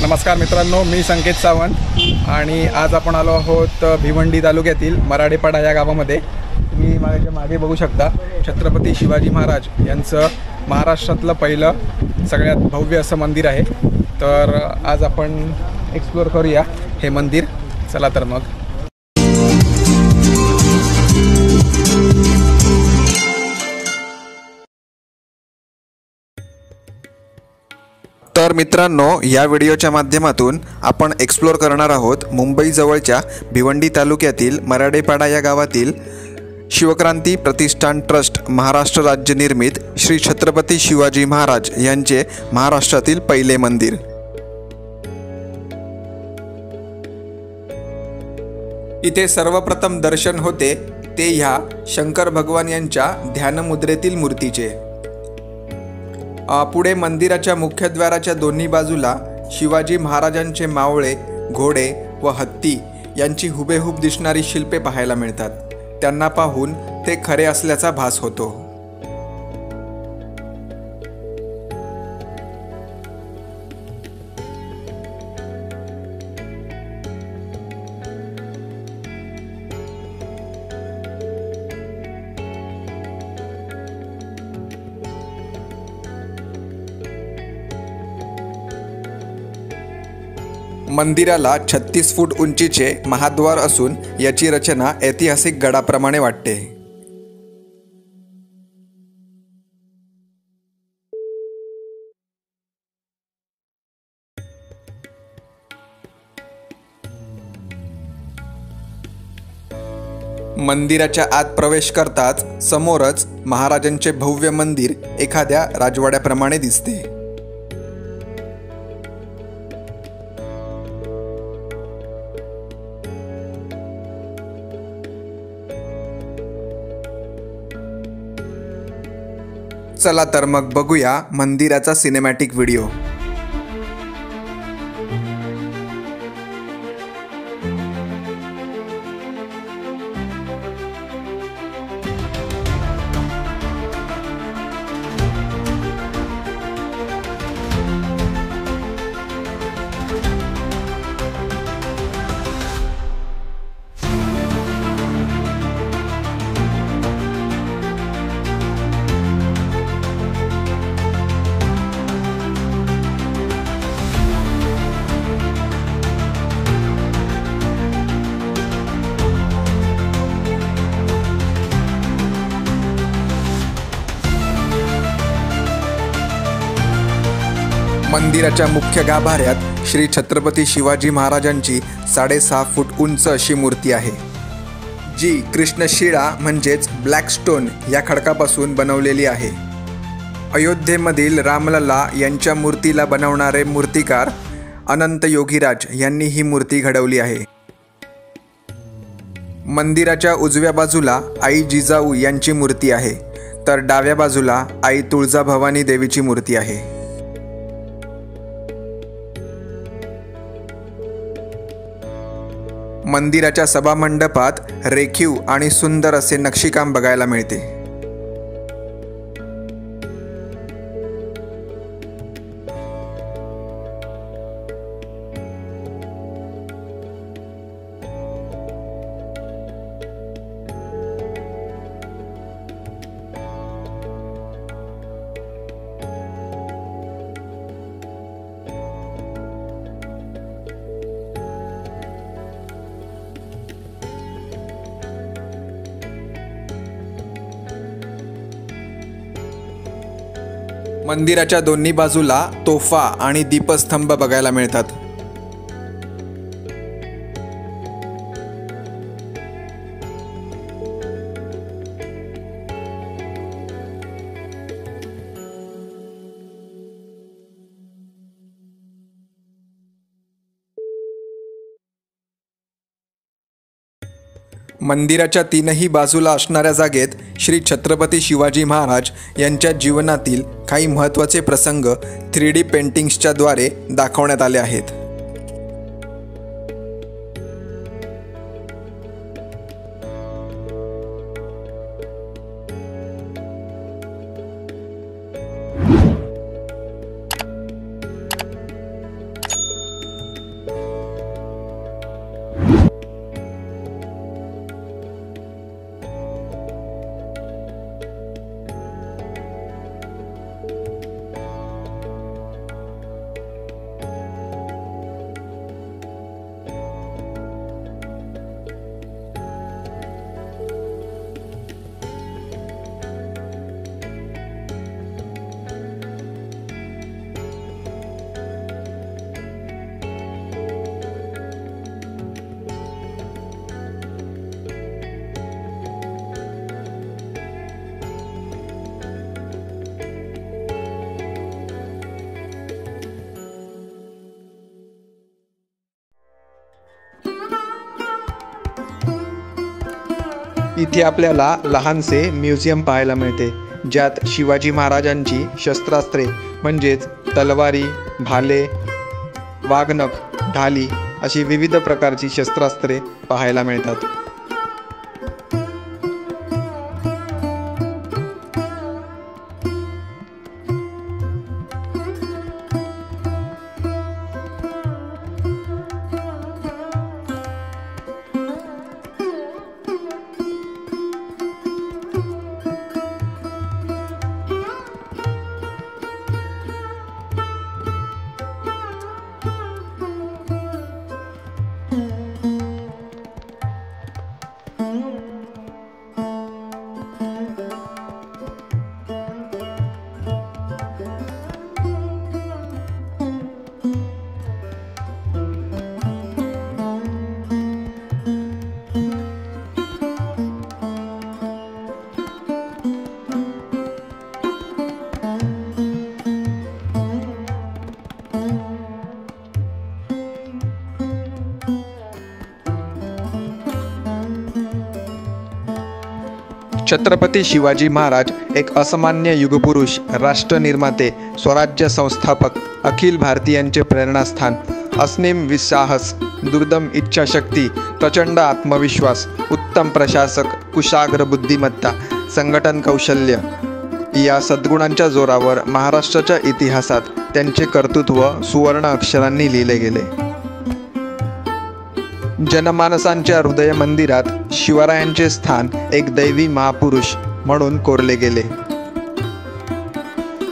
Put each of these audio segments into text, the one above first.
नमस्कार मित्रांनो, मी संकेत सावंत आणि आज आपण आलो आहोत भिवंडी तालुक्यातील मराडेपाडा या गावामध्ये। तुम्ही माझ्या मागे बघू शकता छत्रपती शिवाजी महाराज यांचं महाराष्ट्रातलं पहिलं सगळ्यात भव्य असं मंदिर आहे। तर आज आपण एक्सप्लोर करूया हे मंदिर। चला तर मग। तर मित्रांनो, या व्हिडिओच्या माध्यमातून आपण एक्सप्लोर करणार आहोत मुंबई जवळच्या भिवंडी तालुक्यातील मराडेपाडा या गावातील शिवक्रांती प्रतिष्ठान ट्रस्ट महाराष्ट्र राज्य निर्मित श्री छत्रपती शिवाजी महाराज यांचे महाराष्ट्रातील पहिले मंदिर। इथे सर्वप्रथम दर्शन होते ते ह्या शंकर भगवान यांच्या ध्यानमुद्रेतील मूर्तीचे। पुढे मंदिराच्या मुख्यद्वाराच्या दोन्ही बाजूला शिवाजी महाराजांचे मावळे, घोडे व हत्ती यांची हुबेहूब दिसणारी शिल्पे पाहायला मिळतात। त्यांना पाहून ते खरे असल्याचा भास होतो। मंदिराला 36 फूट उंचीचे महाद्वार असून याची रचना ऐतिहासिक गडाप्रमाणे वाटते। मंदिराच्या आत प्रवेश करताच समोरच महाराजांचे भव्य मंदिर एखाद्या राजवाड्याप्रमाणे दिसते। चला तर मग बघूया मंदिराचा सिनेमॅटिक व्हिडिओ। मंदिराच्या मुख्य गाभाऱ्यात श्री छत्रपती शिवाजी महाराजांची 6.5 फूट उंच अशी मूर्ती आहे, जी कृष्णशिळा म्हणजेच ब्लॅक स्टोन या खडकापासून बनवलेली आहे। अयोध्येमधील रामलला यांच्या मूर्तीला बनवणारे मूर्तिकार अनंत योगीराज यांनी ही मूर्ती घडवली आहे। मंदिराच्या उजव्या बाजूला आई जिजाऊ यांची मूर्ती आहे, तर डाव्या बाजूला आई तुळजाभवानी देवीची मूर्ती आहे। मंदिराच्या सभामंडपात रेखीव आणि सुंदर असे नक्षीकाम बघायला मिळते। मंदिराच्या दोन्ही बाजूला तोफा आणि दीपस्तंभ बघायला मिळतात। मंदिराच्या तीनही बाजूला असणाऱ्या जागेत श्री छत्रपती शिवाजी महाराज यांच्या जीवनातील काही महत्त्वाचे प्रसंग 3D पेंटिंग्सच्या द्वारे दाखवण्यात आले आहेत। इथे आपल्याला लहानसे म्युझियम पाहायला मिळते, ज्यात शिवाजी महाराजांची शस्त्रास्त्रे म्हणजेच तलवारी, भाले, वाघनख, ढाली अशी विविध प्रकारची शस्त्रास्त्रे पाहायला मिळतात. छत्रपती शिवाजी महाराज एक असामान्य युगपुरुष, राष्ट्रनिर्माते, स्वराज्य संस्थापक, अखिल भारतीयांचे प्रेरणास्थान, असीम विसाहस, दुर्दम इच्छाशक्ती, प्रचंड आत्मविश्वास, उत्तम प्रशासक, कुशाग्र बुद्धिमत्ता, संघटन कौशल्य या सद्गुणांच्या जोरावर महाराष्ट्राच्या इतिहासात त्यांचे कर्तृत्व सुवर्ण अक्षरांनी लिहिले गेले. जनमानसांच्या हृदय मंदिरात शिवरायांचे स्थान एक दैवी महापुरुष म्हणून कोरले गेले.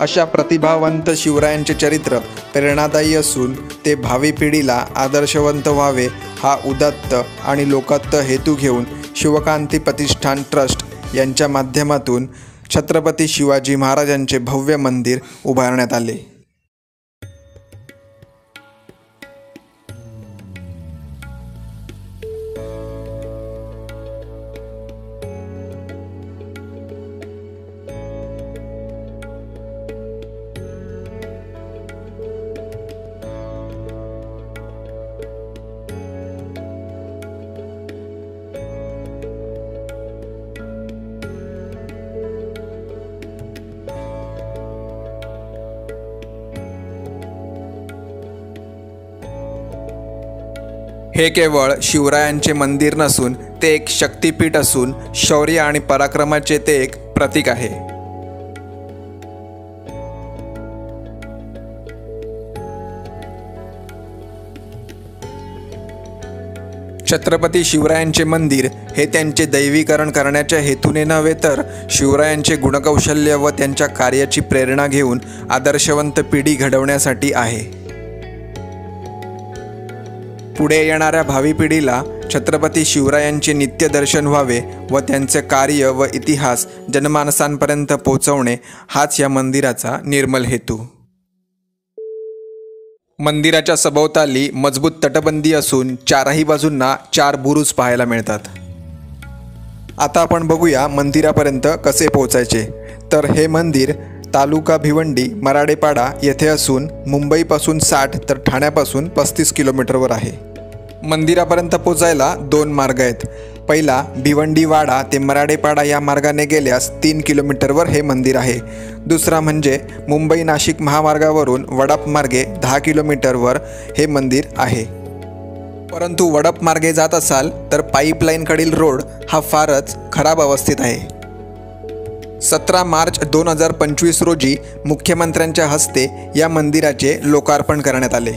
अशा प्रतिभावंत शिवरायांचे चरित्र प्रेरणादायी असून ते भावी पिढीला आदर्शवंत व्हावे हा उदात्त आणि लोकात्त हेतू घेऊन शिवकांती प्रतिष्ठान ट्रस्ट यांच्या माध्यमातून छत्रपती शिवाजी महाराजांचे भव्य मंदिर उभारण्यात आले. हे केवळ शिवरायांचे मंदिर नसून ते एक शक्तिपीठ असून शौर्य आणि पराक्रमाचे ते एक प्रतीक आहे. छत्रपती शिवरायांचे मंदिर हे त्यांचे दैवीकरण करण्याच्या हेतूने नव्हे तर शिवरायांचे गुणकौशल्य व त्यांच्या कार्याची प्रेरणा घेऊन आदर्शवंत पिढी घडवण्यासाठी आहे. पुढे येणाऱ्या भावी पिढीला छत्रपती शिवरायांचे नित्यदर्शन व्हावे व त्यांचे कार्य व इतिहास जनमानसांपर्यंत पोहोचवणे हाच या मंदिराचा निर्मल हेतू. मंदिराच्या सभोवताली मजबूत तटबंदी असून चारही बाजूंना 4 बुरुज पाहायला मिळतात. आता आपण बघूया मंदिरापर्यंत कसे पोहोचायचे. तर हे मंदिर तालुका भिवंडी, मराडेपाडा येथे असून मुंबईपासून 60 तर ठाण्यापासून 35 किलोमीटरवर आहे. मंदिरापर्यंत पोचायला 2 मार्ग आहेत. पहिला भिवंडीवाडा ते मराडेपाडा या मार्गाने गेल्यास 3 किलोमीटरवर हे मंदिर आहे. दुसरा म्हणजे मुंबई नाशिक महामार्गावरून वडप मार्गे 10 किलोमीटरवर हे मंदिर आहे. परंतु वडप मार्गे जात असाल तर पाईपलाईनकडील रोड हा फारच खराब अवस्थेत आहे. 17 मार्च 2025 रोजी मुख्यमंत्र्यांच्या हस्ते या मंदिराचे लोकार्पण करण्यात आले.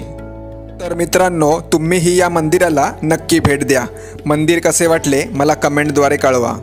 तर मित्रांनो, तुम्हीही या मंदिराला नक्की भेट द्या. मंदिर कसे वाटले मला कमेंटद्वारे कळवा.